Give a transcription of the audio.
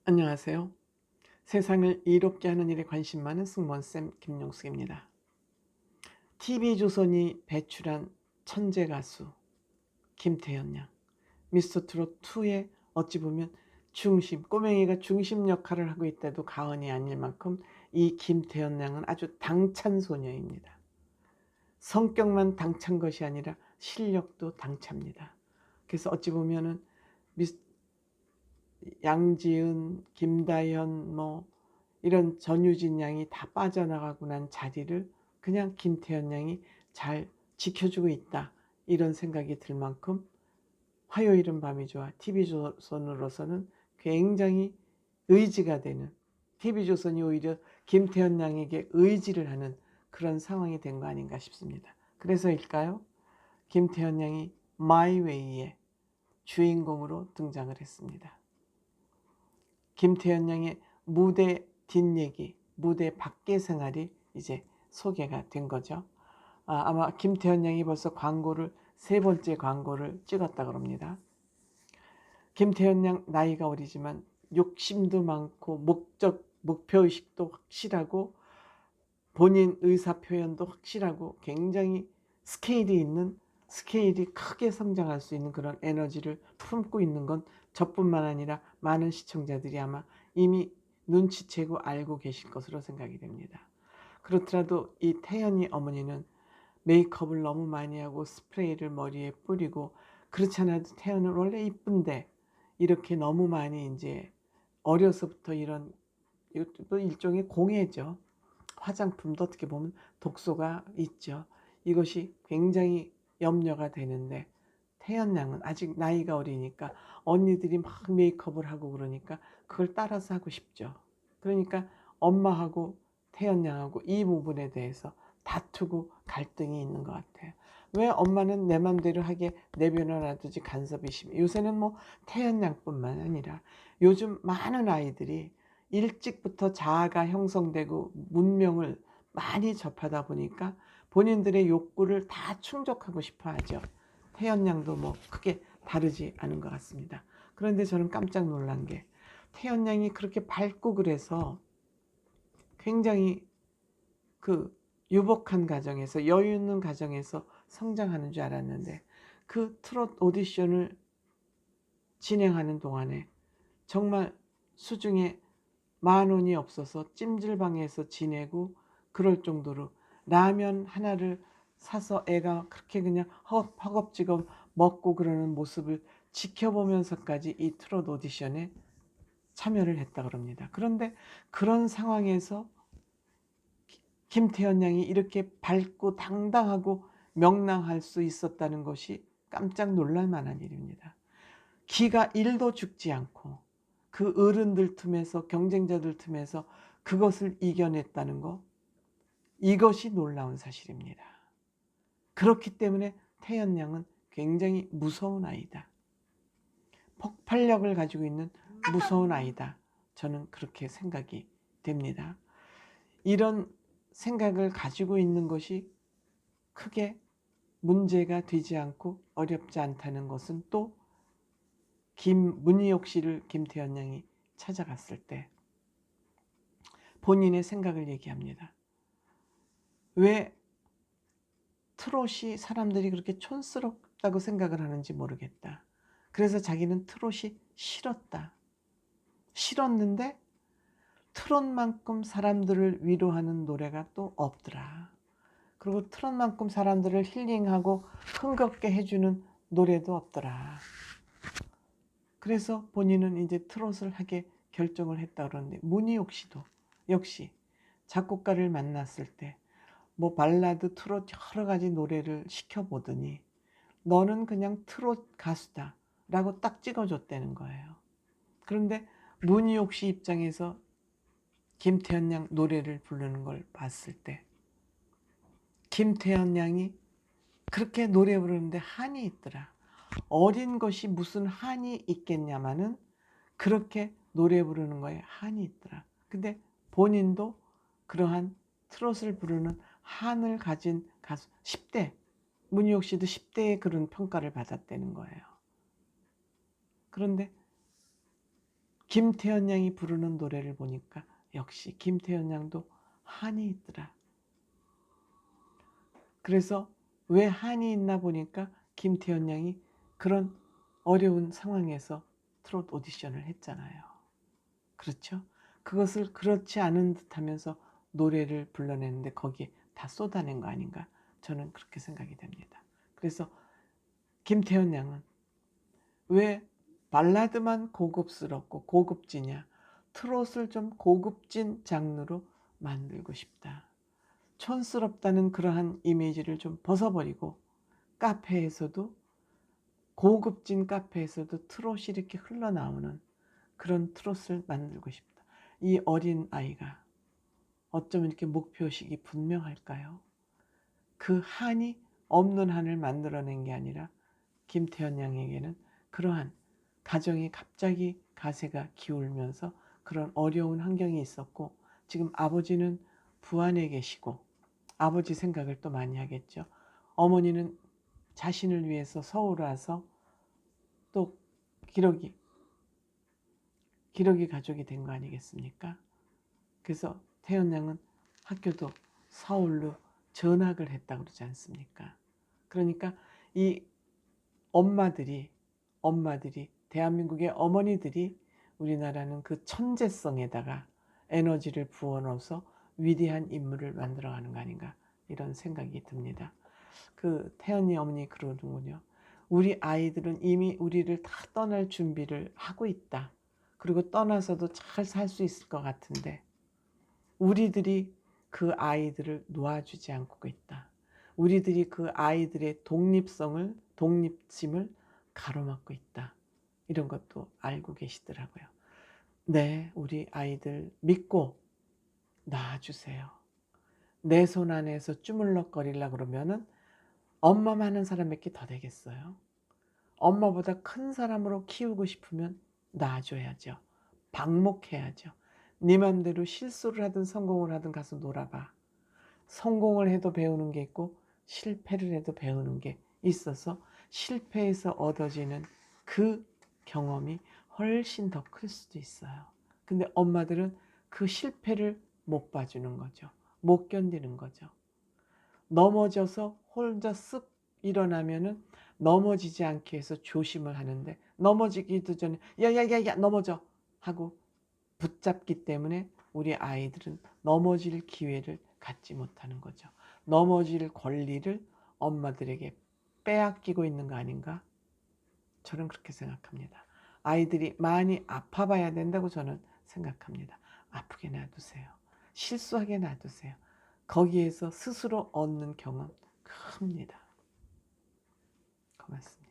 안녕하세요. 세상을 이롭게 하는 일에 관심 많은 승무원쌤 김용숙입니다. TV조선이 배출한 천재 가수 김태현 양, 미스터트롯2의 어찌 보면 중심, 꼬맹이가 중심 역할을 하고 있다도 과언이 아닐 만큼 이 김태현 양은 아주 당찬 소녀입니다. 성격만 당찬 것이 아니라 실력도 당찹니다. 그래서 어찌 보면은 양지은, 김다현 이런 전유진 양이 다 빠져나가고 난 자리를 그냥 김태현 양이 잘 지켜주고 있다, 이런 생각이 들 만큼 화요일은 밤이 좋아 TV조선으로서는 굉장히 의지가 되는, TV조선이 오히려 김태현 양에게 의지를 하는 그런 상황이 된 거 아닌가 싶습니다. 그래서일까요? 김태현 양이 마이웨이의 주인공으로 등장을 했습니다. 김태현 양의 무대 뒷얘기, 무대 밖의 생활이 이제 소개가 된 거죠. 아마 김태현 양이 벌써 세 번째 광고를 찍었다 그럽니다. 김태현 양 나이가 어리지만 욕심도 많고 목표의식도 확실하고 본인 의사 표현도 확실하고 굉장히 스케일이 크게 성장할 수 있는 그런 에너지를 품고 있는 건 저뿐만 아니라 많은 시청자들이 아마 이미 눈치채고 알고 계실 것으로 생각이 됩니다. 그렇더라도 이 태연이 어머니는 메이크업을 너무 많이 하고 스프레이를 머리에 뿌리고, 그렇지 않아도 태연은 원래 이쁜데 이렇게 너무 많이 이제 어려서부터 이런, 이것도 일종의 공예죠. 화장품도 어떻게 보면 독소가 있죠. 이것이 굉장히 염려가 되는데, 태연 양은 아직 나이가 어리니까 언니들이 막 메이크업을 하고 그러니까 그걸 따라서 하고 싶죠. 그러니까 엄마하고 태연 양하고 이 부분에 대해서 다투고 갈등이 있는 것 같아요. 왜 엄마는 내 맘대로 하게 내버려 놔두지 간섭이 심해. 요새는 태연 양뿐만 아니라 요즘 많은 아이들이 일찍부터 자아가 형성되고 문명을 많이 접하다 보니까 본인들의 욕구를 다 충족하고 싶어 하죠. 태연 양도 크게 다르지 않은 것 같습니다. 그런데 저는 깜짝 놀란 게, 태연 양이 그렇게 밝고 그래서 굉장히 그 유복한 가정에서, 여유 있는 가정에서 성장하는 줄 알았는데, 그 트롯 오디션을 진행하는 동안에 정말 수중에 10,000원이 없어서 찜질방에서 지내고 그럴 정도로 라면 하나를 사서 애가 그렇게 그냥 허겁지겁 먹고 그러는 모습을 지켜보면서까지 이 트롯 오디션에 참여를 했다 그럽니다. 그런데 그런 상황에서 김태현 양이 이렇게 밝고 당당하고 명랑할 수 있었다는 것이 깜짝 놀랄 만한 일입니다. 기가 1도 죽지 않고 그 어른들 틈에서, 경쟁자들 틈에서 그것을 이겨냈다는 것, 이것이 놀라운 사실입니다. 그렇기 때문에 태연 양은 굉장히 무서운 아이다, 폭발력을 가지고 있는 무서운 아이다, 저는 그렇게 생각이 됩니다. 이런 생각을 가지고 있는 것이 크게 문제가 되지 않고 어렵지 않다는 것은, 또 문희옥 씨를 김태현 양이 찾아갔을 때 본인의 생각을 얘기합니다. 왜 트롯이 사람들이 그렇게 촌스럽다고 생각을 하는지 모르겠다. 그래서 자기는 트롯이 싫었는데 트롯만큼 사람들을 위로하는 노래가 또 없더라. 그리고 트롯만큼 사람들을 힐링하고 흥겹게 해주는 노래도 없더라. 그래서 본인은 이제 트롯을 하게 결정을 했다 그러는데, 문희옥 씨도 역시 작곡가를 만났을 때 발라드, 트롯 여러 가지 노래를 시켜보더니 너는 그냥 트롯 가수다 라고 딱 찍어줬다는 거예요. 그런데 문희옥 씨 입장에서 김태현 양 노래를 부르는 걸 봤을 때, 김태현 양이 그렇게 노래 부르는데 한이 있더라. 어린 것이 무슨 한이 있겠냐마는 그렇게 노래 부르는 거에 한이 있더라. 근데 본인도 그러한 트롯을 부르는 한을 가진 가수, 10대, 문희옥 씨도 10대에 그런 평가를 받았다는 거예요. 그런데 김태현 양이 부르는 노래를 보니까 역시 김태현 양도 한이 있더라. 그래서 왜 한이 있나 보니까 김태현 양이 그런 어려운 상황에서 트롯 오디션을 했잖아요. 그렇죠? 그것을 그렇지 않은 듯 하면서 노래를 불러내는데 거기에 다 쏟아낸 거 아닌가? 저는 그렇게 생각이 됩니다. 그래서 김태현 양은 왜 발라드만 고급스럽고 고급지냐? 트롯을 좀 고급진 장르로 만들고 싶다. 촌스럽다는 그러한 이미지를 좀 벗어버리고 카페에서도 고급진 카페에서도 트롯이 이렇게 흘러나오는 그런 트롯을 만들고 싶다. 이 어린 아이가 어쩌면 이렇게 목표의식이 분명할까요? 그 한이 없는 한을 만들어낸 게 아니라 김태현 양에게는 그러한 가정이 갑자기 가세가 기울면서 그런 어려운 환경이 있었고 지금 아버지는 부안에 계시고 아버지 생각을 또 많이 하겠죠. 어머니는 자신을 위해서 서울 와서 또 기러기 가족이 된 거 아니겠습니까? 그래서 태연 양은 학교도 서울로 전학을 했다고 그러지 않습니까? 그러니까 이 엄마들이 대한민국의 어머니들이 우리나라는 그 천재성에다가 에너지를 부어넣어서 위대한 인물을 만들어가는 거 아닌가 이런 생각이 듭니다. 그 태연이 어머니 그러는군요. 우리 아이들은 이미 우리를 다 떠날 준비를 하고 있다. 그리고 떠나서도 잘 살 수 있을 것 같은데 우리들이 그 아이들을 놓아주지 않고 있다. 우리들이 그 아이들의 독립심을 가로막고 있다. 이런 것도 알고 계시더라고요. 네, 우리 아이들 믿고 놔주세요. 내 손 안에서 주물럭거리려고 그러면은 엄마 하는 사람밖에 더 되겠어요. 엄마보다 큰 사람으로 키우고 싶으면 놔줘야죠. 방목해야죠. 네 맘대로 실수를 하든 성공을 하든 가서 놀아봐. 성공을 해도 배우는 게 있고 실패를 해도 배우는 게 있어서 실패에서 얻어지는 그 경험이 훨씬 더 클 수도 있어요. 근데 엄마들은 그 실패를 못 봐주는 거죠. 못 견디는 거죠. 넘어져서 혼자 쓱 일어나면은 넘어지지 않기 위해서 조심을 하는데 넘어지기도 전에 야야야야 넘어져 하고 붙잡기 때문에 우리 아이들은 넘어질 기회를 갖지 못하는 거죠. 넘어질 권리를 엄마들에게 빼앗기고 있는 거 아닌가? 저는 그렇게 생각합니다. 아이들이 많이 아파봐야 된다고 저는 생각합니다. 아프게 놔두세요. 실수하게 놔두세요. 거기에서 스스로 얻는 경험 큽니다. 고맙습니다.